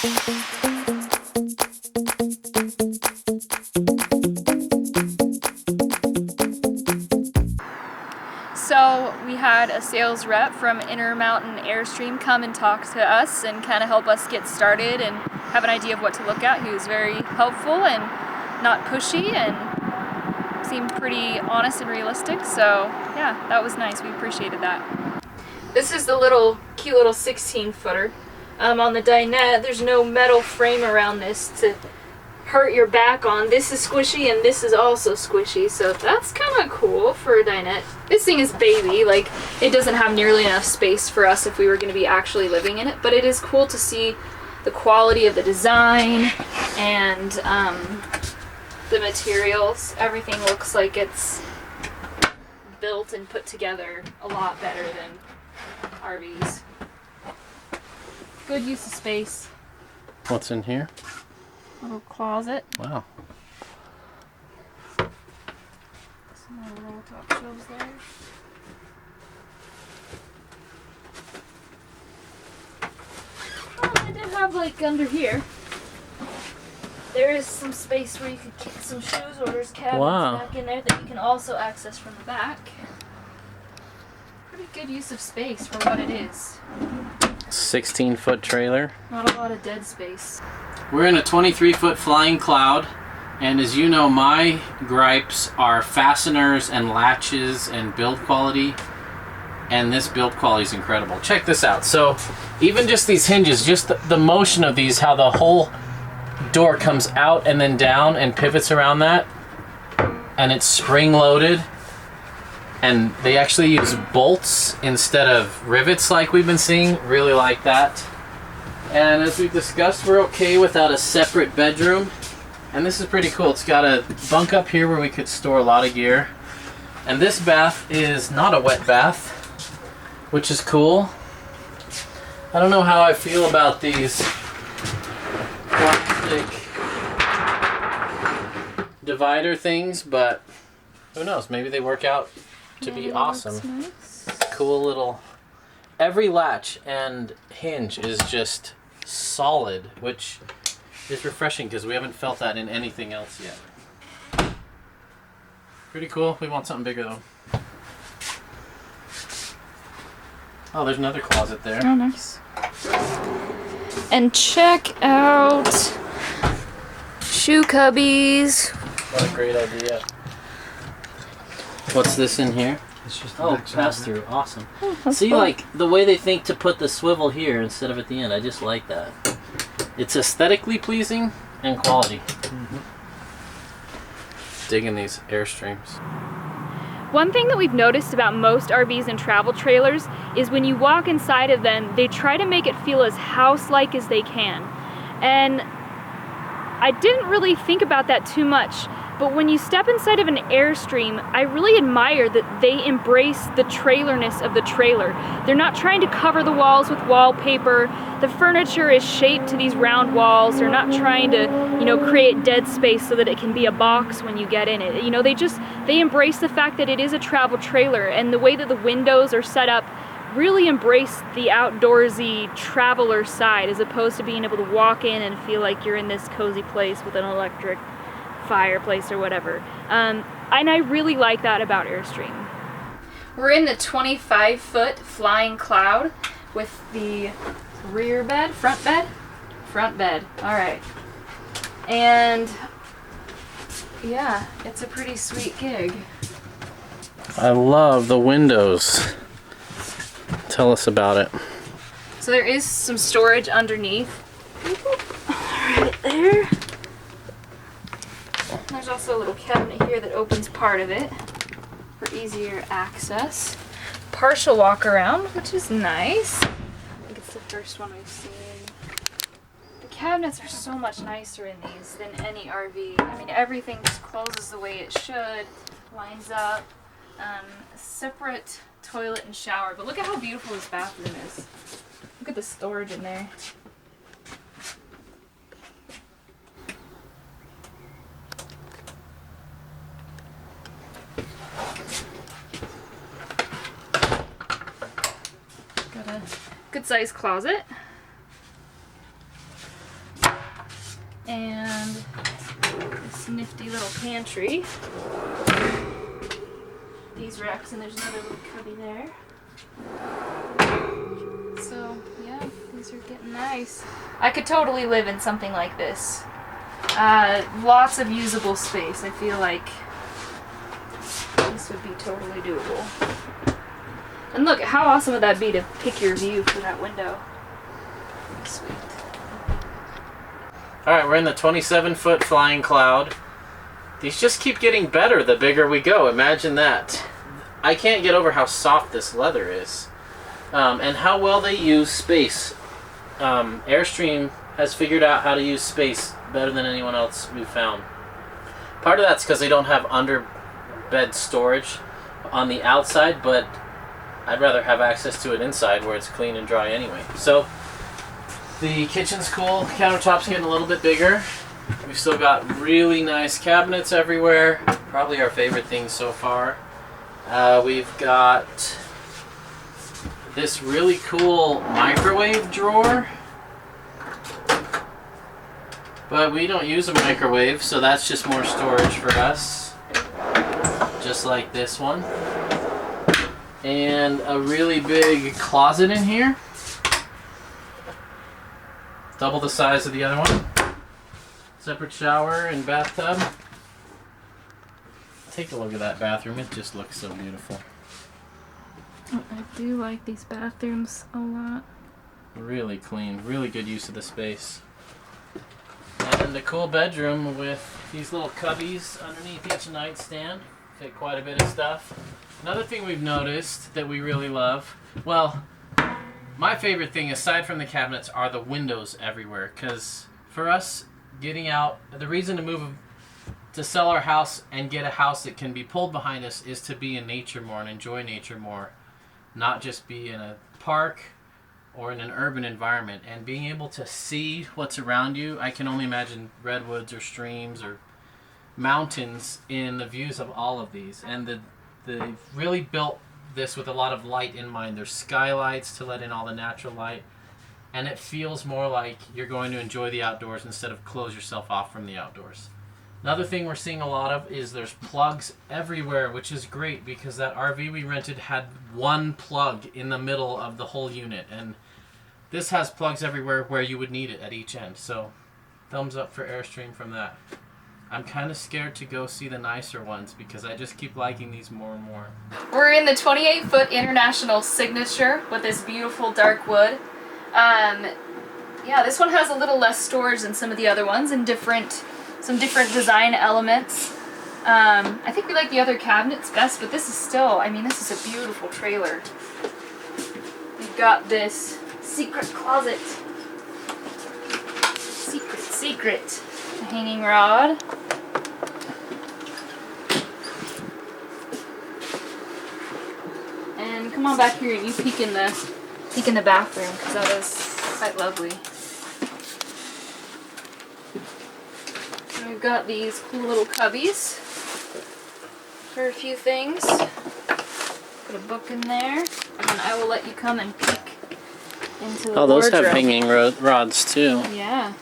So we had a sales rep from Intermountain Airstream come and talk to us and kind of help us get started and have an idea of what to look at. He was very helpful and not pushy and seemed pretty honest and realistic. So yeah, that was nice. We appreciated that. This is the cute little 16-footer. On the dinette, there's no metal frame around this to hurt your back on. This is squishy and this is also squishy, so that's kind of cool for a dinette. This thing is baby, like it doesn't have nearly enough space for us if we were going to be actually living in it, but it is cool to see the quality of the design and the materials. Everything looks like it's built and put together a lot better than RVs. Good use of space. What's in here? Little closet. Wow. Some more roll top shelves there. Oh, I did have like under here. There is some space where you could kick some shoes or there's cabinets back in there that you can also access from the back. Pretty good use of space for what it is. 16-foot trailer. Not a lot of dead space. We're in a 23-foot flying cloud, and as you know, my gripes are fasteners and latches and build quality, and this build quality is incredible. Check this out. So even just these hinges, just the motion of these, how the whole door comes out and then down and pivots around that, and it's spring loaded, and they actually use bolts instead of rivets like we've been seeing. Really like that. And as we've discussed, we're okay without a separate bedroom. And this is pretty cool. It's got a bunk up here where we could store a lot of gear. And this bath is not a wet bath, which is cool. I don't know how I feel about these plastic divider things, but who knows? Maybe they work out to be awesome. Nice. Cool little... Every latch and hinge is just solid, which is refreshing because we haven't felt that in anything else yet. Pretty cool. We want something bigger though. Oh, there's another closet there. Oh, nice. And check out shoe cubbies. What a great idea. What's this in here? It's just pass through. Awesome. Oh, see, cool. like the way they think to put the swivel here instead of at the end. I just like that. It's aesthetically pleasing and quality. Digging these Airstreams. One thing that we've noticed about most RVs and travel trailers is when you walk inside of them, they try to make it feel as house-like as they can. And I didn't really think about that too much, but when you step inside of an Airstream, I really admire that they embrace the trailerness of the trailer. They're not trying to cover the walls with wallpaper. The furniture is shaped to these round walls. They're not trying to, create dead space so that it can be a box when you get in it. They embrace the fact that it is a travel trailer, and the way that the windows are set up really embrace the outdoorsy traveler side, as opposed to being able to walk in and feel like you're in this cozy place with an electric fireplace or whatever. And I really like that about Airstream. We're in the 25-foot flying cloud with the rear bed, front bed, all right. And yeah, it's a pretty sweet gig. I love the windows. Tell us about it. So there is some storage underneath. Right there. There's also a little cabinet here that opens part of it for easier access. Partial walk around, which is nice. I think it's the first one we've seen. The cabinets are so much nicer in these than any RV. I mean, everything just closes the way it should, lines up. Separate toilet and shower, but look at how beautiful this bathroom is. Look at the storage in there. Got a good sized closet. And this nifty little pantry. These racks, and there's another little cubby there. So, yeah, these are getting nice. I could totally live in something like this. Lots of usable space. I feel like this would be totally doable. And look, how awesome would that be to pick your view for that window? Sweet. Alright, we're in the 27-foot flying cloud. These just keep getting better the bigger we go. Imagine that. I can't get over how soft this leather is. And how well they use space. Airstream has figured out how to use space better than anyone else we've found. Part of that's because they don't have under bed storage on the outside, but I'd rather have access to it inside where it's clean and dry anyway. So the kitchen's cool, countertop's getting a little bit bigger. We've still got really nice cabinets everywhere. Probably our favorite thing so far. We've got this really cool microwave drawer. But we don't use a microwave, so that's just more storage for us. Just like this one. And a really big closet in here. Double the size of the other one. Separate shower and bathtub. Take a look at that bathroom. It just looks so beautiful. I do like these bathrooms a lot. Really clean. Really good use of the space. And a cool bedroom with these little cubbies underneath each nightstand. Fit quite a bit of stuff. Another thing we've noticed that we really love, well, my favorite thing aside from the cabinets are the windows everywhere. Because for us, getting out, the reason to move, to sell our house and get a house that can be pulled behind us is to be in nature more and enjoy nature more. Not just be in a park or in an urban environment. And being able to see what's around you, I can only imagine redwoods or streams or mountains in the views of all of these. And they really built this with a lot of light in mind. There's skylights to let in all the natural light. And it feels more like you're going to enjoy the outdoors instead of close yourself off from the outdoors. Another thing we're seeing a lot of is there's plugs everywhere, which is great because that RV we rented had one plug in the middle of the whole unit. And this has plugs everywhere where you would need it at each end. So thumbs up for Airstream from that. I'm kind of scared to go see the nicer ones because I just keep liking these more and more. We're in the 28-foot International Signature with this beautiful dark wood. Yeah, this one has a little less storage than some of the other ones and some different design elements. I think we like the other cabinets best, but this is still, I mean, this is a beautiful trailer. We've got this secret closet. Secret. A hanging rod. And come on back here and you peek in the bathroom because that is quite lovely. And we've got these cool little cubbies for a few things. Put a book in there, and I will let you come and peek into the Oh, those wardrobe. have hanging rods too. Yeah.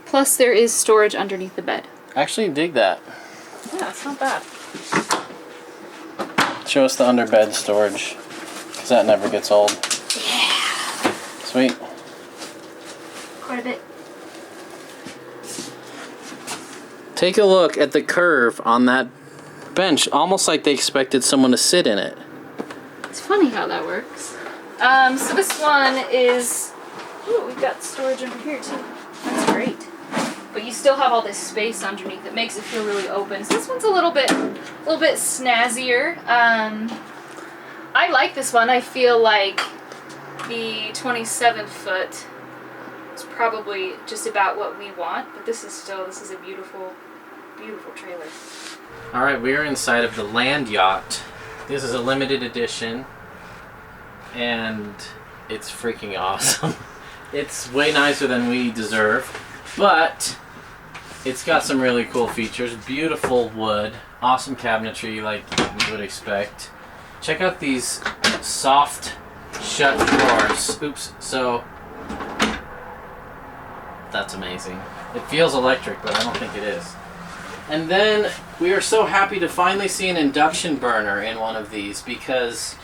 Plus there is storage underneath the bed. Actually dig that. Yeah, it's not bad. Show us the underbed storage, because that never gets old. Yeah. Sweet. Quite a bit. Take a look at the curve on that bench, almost like they expected someone to sit in it. It's funny how that works. So this one is, ooh, we've got storage under here too. That's great. But you still have all this space underneath. It makes it feel really open. So this one's a little bit snazzier. I like this one. I feel like the 27-foot is probably just about what we want. But this is a beautiful, beautiful trailer. All right, we're inside of the Land Yacht. This is a limited edition, and it's freaking awesome. It's way nicer than we deserve, but it's got some really cool features. Beautiful wood, awesome cabinetry like you would expect. Check out these soft shut drawers. Oops. So That's amazing. It feels electric, but I don't think it is. And then we are so happy to finally see an induction burner in one of these, because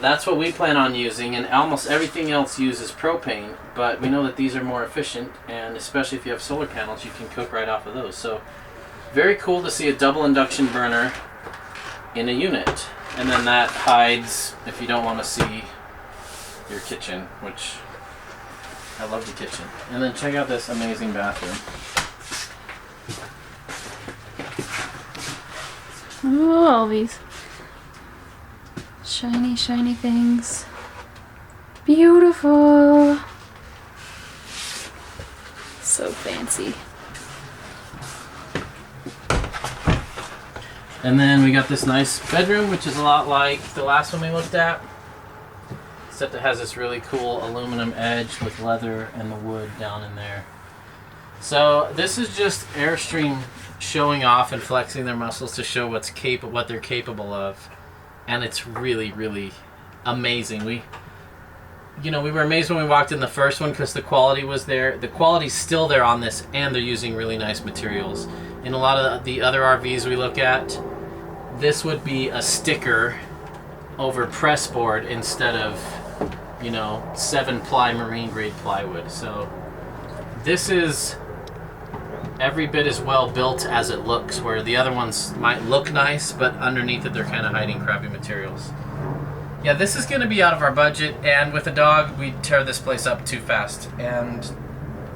that's what we plan on using, and almost everything else uses propane, but we know that these are more efficient, and especially if you have solar panels, you can cook right off of those. So very cool to see a double induction burner in a unit. And then that hides if you don't want to see your kitchen, which I love the kitchen. And then check out this amazing bathroom. Oh, all these shiny, shiny things. Beautiful. So fancy. And then we got this nice bedroom, which is a lot like the last one we looked at, except it has this really cool aluminum edge with leather and the wood down in there. So this is just Airstream showing off and flexing their muscles to show what they're capable of, and it's really, really amazing. We were amazed when we walked in the first one because the quality was there. The quality's still there on this, and they're using really nice materials. In a lot of the other RVs we look at, this would be a sticker over press board instead of 7-ply marine grade plywood. So this is every bit as well built as it looks, where the other ones might look nice, but underneath it they're kind of hiding crappy materials. Yeah, this is going to be out of our budget, and with a dog we'd tear this place up too fast, and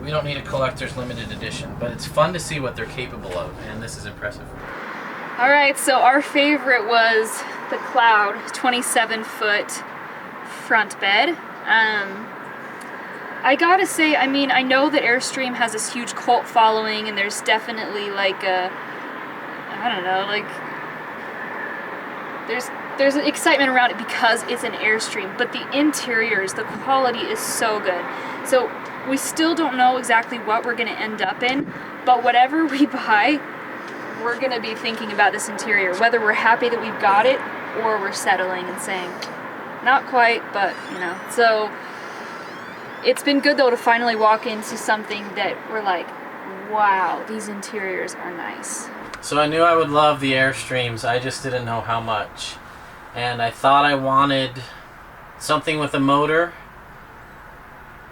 we don't need a collector's limited edition, but it's fun to see what they're capable of, and this is impressive. Alright, so our favorite was the Cloud 27-foot front bed. I gotta say, I mean, I know that Airstream has this huge cult following, and there's definitely like there's an excitement around it because it's an Airstream, but the interiors, the quality is so good. So we still don't know exactly what we're gonna end up in, but whatever we buy, we're gonna be thinking about this interior, whether we're happy that we've got it or we're settling and saying, not quite, but So it's been good though to finally walk into something that we're like, wow, these interiors are nice. So I knew I would love the Airstreams, I just didn't know how much. And I thought I wanted something with a motor.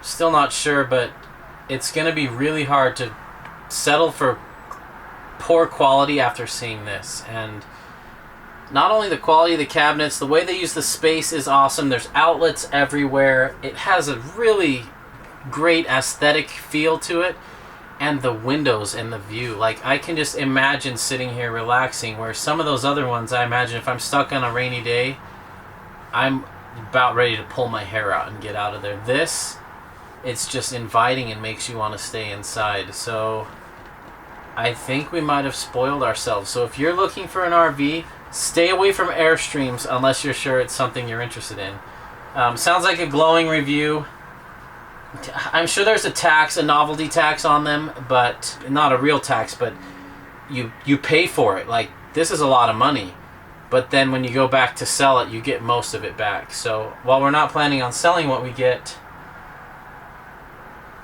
Still not sure, but it's gonna be really hard to settle for poor quality after seeing this. And not only the quality of the cabinets, the way they use the space is awesome. There's outlets everywhere. It has a really great aesthetic feel to it, and the windows and the view. Like, I can just imagine sitting here relaxing, where some of those other ones, I imagine if I'm stuck on a rainy day, I'm about ready to pull my hair out and get out of there. This, it's just inviting and makes you want to stay inside. So I think we might have spoiled ourselves. So if you're looking for an RV, stay away from Airstreams unless you're sure it's something you're interested in. Sounds like a glowing review. I'm sure there's a novelty tax on them, but not a real tax, but you pay for it. Like, this is a lot of money, but then when you go back to sell it, you get most of it back. So while we're not planning on selling what we get,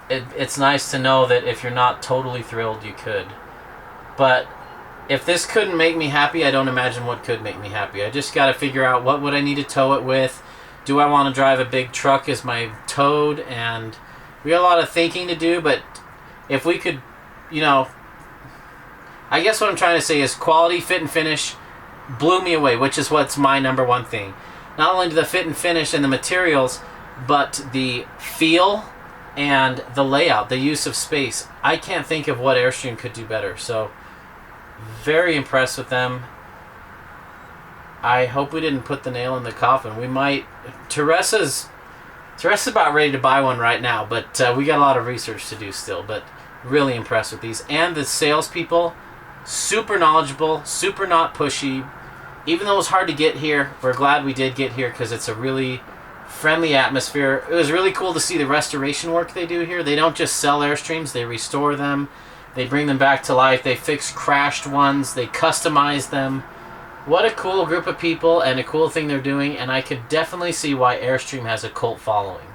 it's nice to know that if you're not totally thrilled, you could. But if this couldn't make me happy, I don't imagine what could make me happy. I just got to figure out what would I need to tow it with. Do I want to drive a big truck as my toad? And we got a lot of thinking to do, but if we could, I guess what I'm trying to say is quality, fit, and finish blew me away, which is what's my number one thing. Not only the fit and finish and the materials, but the feel and the layout, the use of space. I can't think of what Airstream could do better. So very impressed with them. I hope we didn't put the nail in the coffin. We might. Teresa's about ready to buy one right now, but we got a lot of research to do still. But really impressed with these. And the salespeople, super knowledgeable, super not pushy. Even though it was hard to get here, we're glad we did get here because it's a really friendly atmosphere. It was really cool to see the restoration work they do here. They don't just sell Airstreams, they restore them. They bring them back to life. They fix crashed ones. They customize them. What a cool group of people and a cool thing they're doing, and I could definitely see why Airstream has a cult following.